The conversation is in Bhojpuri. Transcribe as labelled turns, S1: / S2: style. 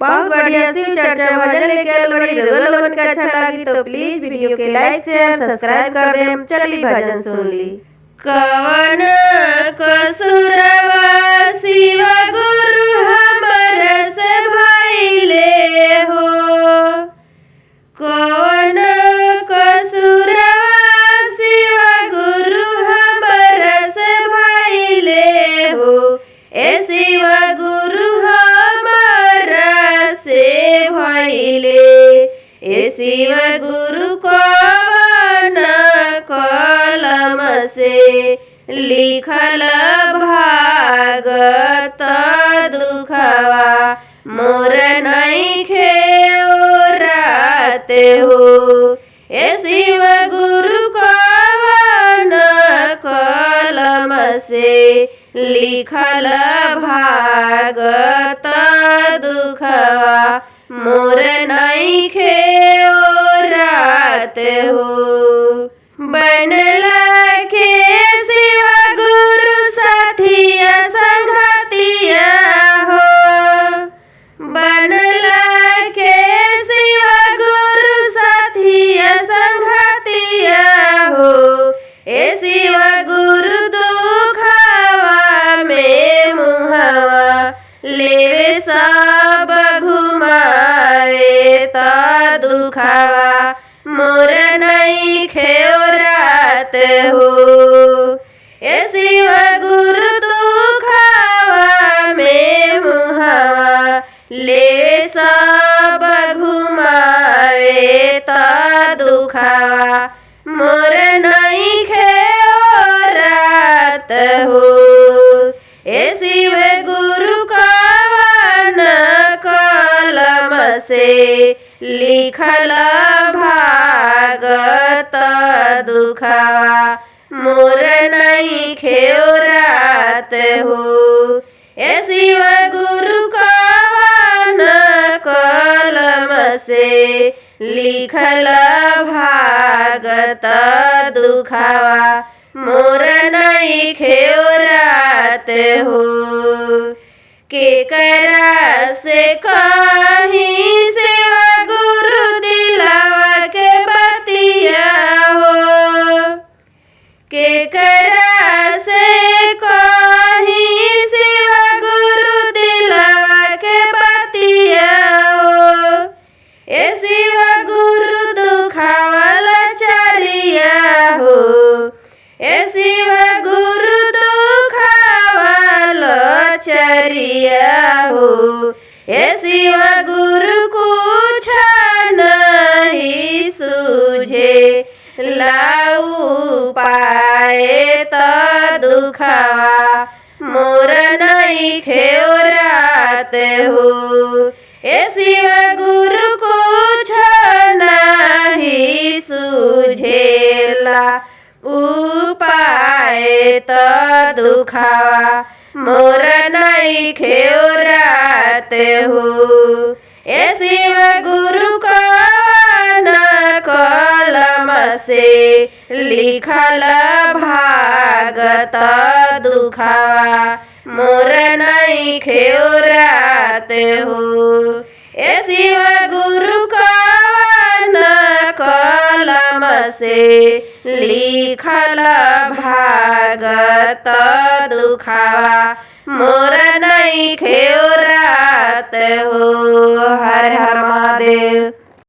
S1: बहुत बढ़िया शिव चर्चा भजन लेके आयल बड़ी। लोगन के अच्छा लगी तो प्लीज वीडियो के लाइक शेयर सब्सक्राइब कर देम। चली भजन सुन ली। कवन कसुरवा शिव गुरु हमर से भइले हो। कवन कसुरवा शिव गुरु हमर से भइले हो। ए शिव गुरु हमर से भइले। ए शिव गुरु कवन कलम से लिखल भागत दुखवा मोर नइखे ओराते हो। ए शिव गुरु कवन कलम से लिखल भागत दुखवा मोर नइखे ओराते हो। बनला के शिव गुरु साथिया संगतिया हो। बनला के शिव गुरु साथिया संगतिया हो। ए शिव गुरु दुखवा में मुहवा लेवे सब घुमावे त दुखवा मोर नइखे ओरात हो। ए शिव गुरु दुखवा में मुहवा ले सब घुमावे त दुखवा मोर नइखे ओरात हो। ए शिव गुरु कवन कलम से लिखल भागत दुखवा मोर नइखे ओरात हो। ए शिव गुरु कवन कलम से लिखल भागत दुखवा मोर नइखे ओरात हो। केकरा से कहीं शिव गुरु दिलवा के बतिया हो। केकरा से कहीं शिव गुरु दिलवा के बतिया हो। ए शिव गुरु दुखवा लाचारिया हो। ए शिव गुरु दुखवा लाचारिया हो। ए शिव गुरु कुछ नहीं सूझे लाऊ पाए त दुखवा मोर नइखे ओरात हो। ए शिव गुरु कुछ नहीं सूझेला उपाय त दुखवा मोर नइखे ओरात हो। ए शिव गुरु कवन कलम से लिखल भागत दुखवा मोर नइखे ओरात हो। ए शिव गुरु कवन कलम से लिखल भागत दुखवा मोर नइखे ओरात हो। हर हर महादेव।